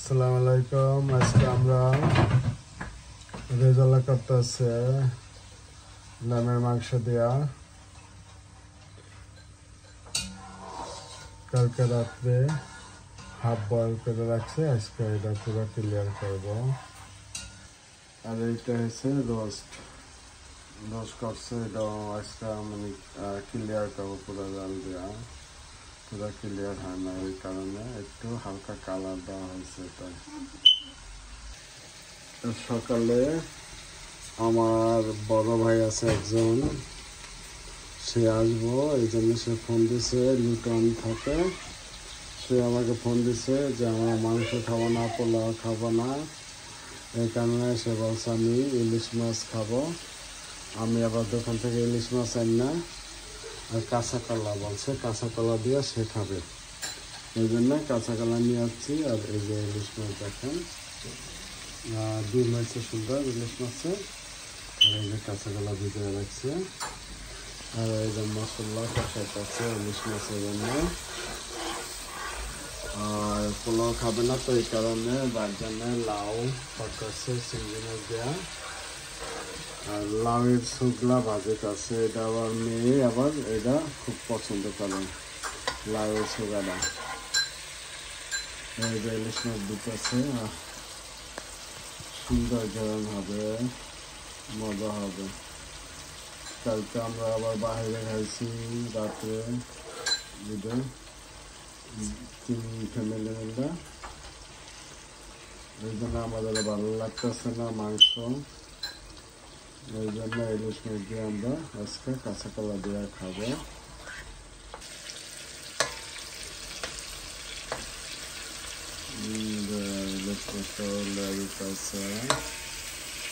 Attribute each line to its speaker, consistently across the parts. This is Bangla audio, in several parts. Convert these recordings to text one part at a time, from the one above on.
Speaker 1: আসসালামু আলাইকুম। আজকে আমরা রেজালা করতেছে লামের মাংস দেয়া। কালকে রাত্রে হাফ বয়েল করে রাখছে, আজকে এটা পুরো ক্লিয়ার করব। আর এইটা হচ্ছে রোস্ট করছে, এটা আজকে আমি ক্লিয়ার করবো পুরো জাল দেওয়া। পুরো ক্লিয়ার হয় না, এই কারণে একটু হালকা কালার দেওয়া হয়েছে। এটা সকালে আমার বড় ভাই আছে একজন, সে আসবো, এই জন্য সে ফোন দিছে। লিটন থাকে, সে আমাকে ফোন দিছে যে আমরা মাংস খাবো না, পোলাও খাবো না। এই কারণে সে বলছে আমি ইলিশ মাছ খাবো। আমি আবার দোকান থেকে ইলিশ মাছ আনি না, আর কাঁচা কলা বলছে, কাঁচা কলা দিয়ে সে খাবে। এই জন্য কাঁচা কলা নিয়ে আসছি। আর এই যে ইলিশ মাছ দেখেন, ডিম হয়েছে সুন্দর ইলিশ মাছে। আর এই যে কাঁচা কলা ভিজিয়ে রাখছে। আর এই যে মশলা কষাইতেছে ইলিশ মাছের জন্য। আর পোলাও খাবে না, তো এই কারণে বাজানে লাউ পাকাচ্ছে চিংড়ি মাছ দেওয়া। আর লাউয়ের শুকলা ভাজে কাছে, এটা আবার মেয়ে আবার এটা খুব পছন্দ করে, লাউয়ের শুকাটা। এই যে ইলিশ মাছ দিতেছে, সুন্দর ধরন হবে, মজা হবে। কালকে আমরা আবার বাইরে খাইছি রাত্রে, তিন ফ্যামিলি মিলে। এই জন্য আমাদের ভালো লাগতেছে না মাংস, এই জন্য ইলিশ মাছ দিয়ে আমরা আজকে কাঁচা কলা দিয়ে খাবো। ইলিশ মাছটা লেগেছে,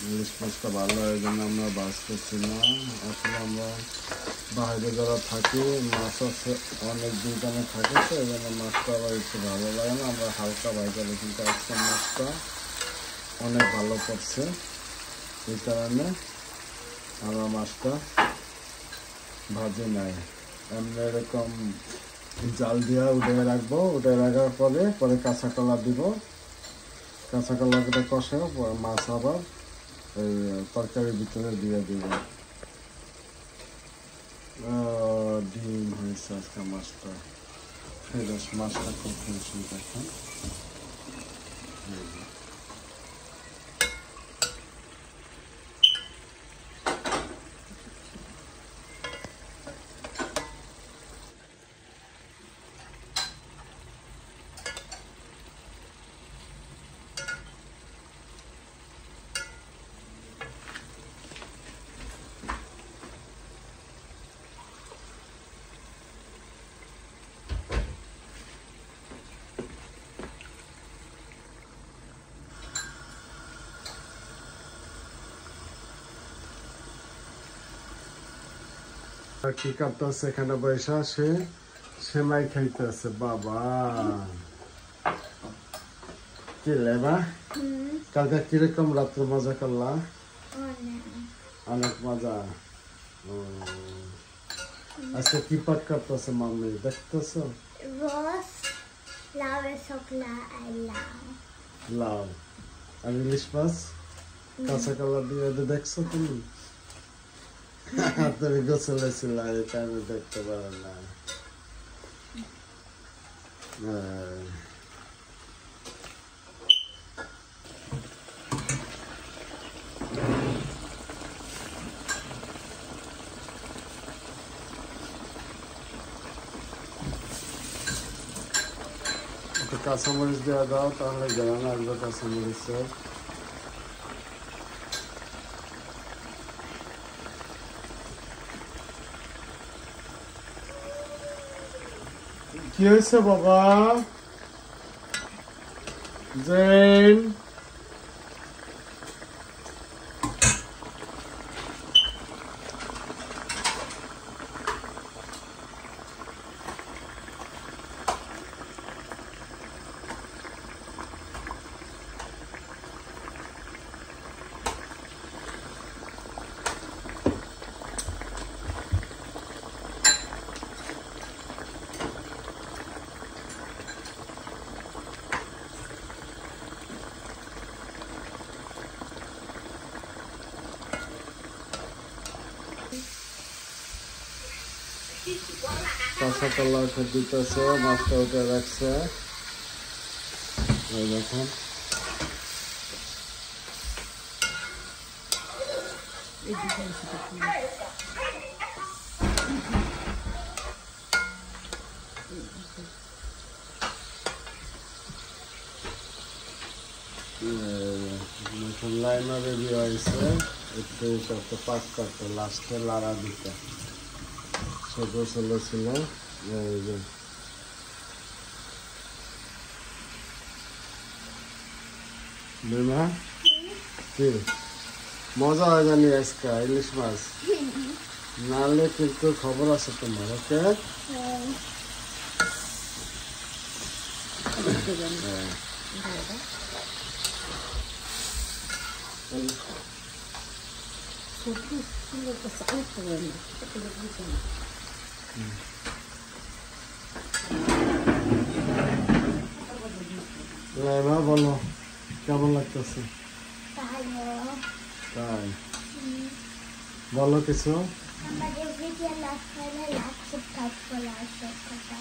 Speaker 1: ইলিশ মাছটা ভালো, এই জন্য আমরা বাস করছি না। আসলে আমরা বাইরে যারা থাকি, মাছ আছে অনেক দিন দামে থাকে, তো এই জন্য মাছটা আবার একটু ভালো লাগে না, আমরা হালকা ভাজালে। কিন্তু আজকে মাছটা অনেক ভালো করছে, এই কারণে আমরা মাছটা ভাজি নাই, এমনি এরকম জাল দিয়ে উঠে রাখবো। উঠে রাখার পরে কাঁচা কলা দিব, কাঁচা কলাটা কষে মাছ আবার এই তরকারির ভিতরে দিয়ে দিব। ডিম হয়েছে আজকে মাছটা, ফ্রেশ মাছটা খুব ফ্রেশ দেখেন। কি করতেছে এখানে বৈশা, সে সেমাই খাইতেছে। বাবা কি লেবা, কালকে কিরকম রাত্রে মজা করলা? অনেক মজা। আজকে কি পাঠ করতেছে মাম্মি দেখতেছো? লাউ আর ইলিশ মাছ কাঁচা কলা দিয়ে দেখছো তুমি? তুমি গোসলে ছিল, এটা আমি দেখতে পারো না। একটু কাঁচামরিচ দেওয়া দাও, তাহলে গেলাম আসবে কাঁচামরিচের। কি হয়েছে বাবা? জেন কাঁচা কলা দিতেছে, মাছটা উঠে রাখছে। এই দেখুন লাইনা রেডি হয়েছে, একটু করতে পাক করতে লাস্টে লাড়া দিতে ছোট ছেলে ছিল। এই যে কি মজা হয় জানি আজকে ইলিশ মাছ, নাহলে কিন্তু খবর আছে তোমার। ওকে লাইমা বলো কেমন লাগতেছে? তাই বলো কিছু।
Speaker 2: আমাদের ভিডিও লাস্ট টাইমে লাস্ট সাবস্ক্রাইব করে আসো কথা।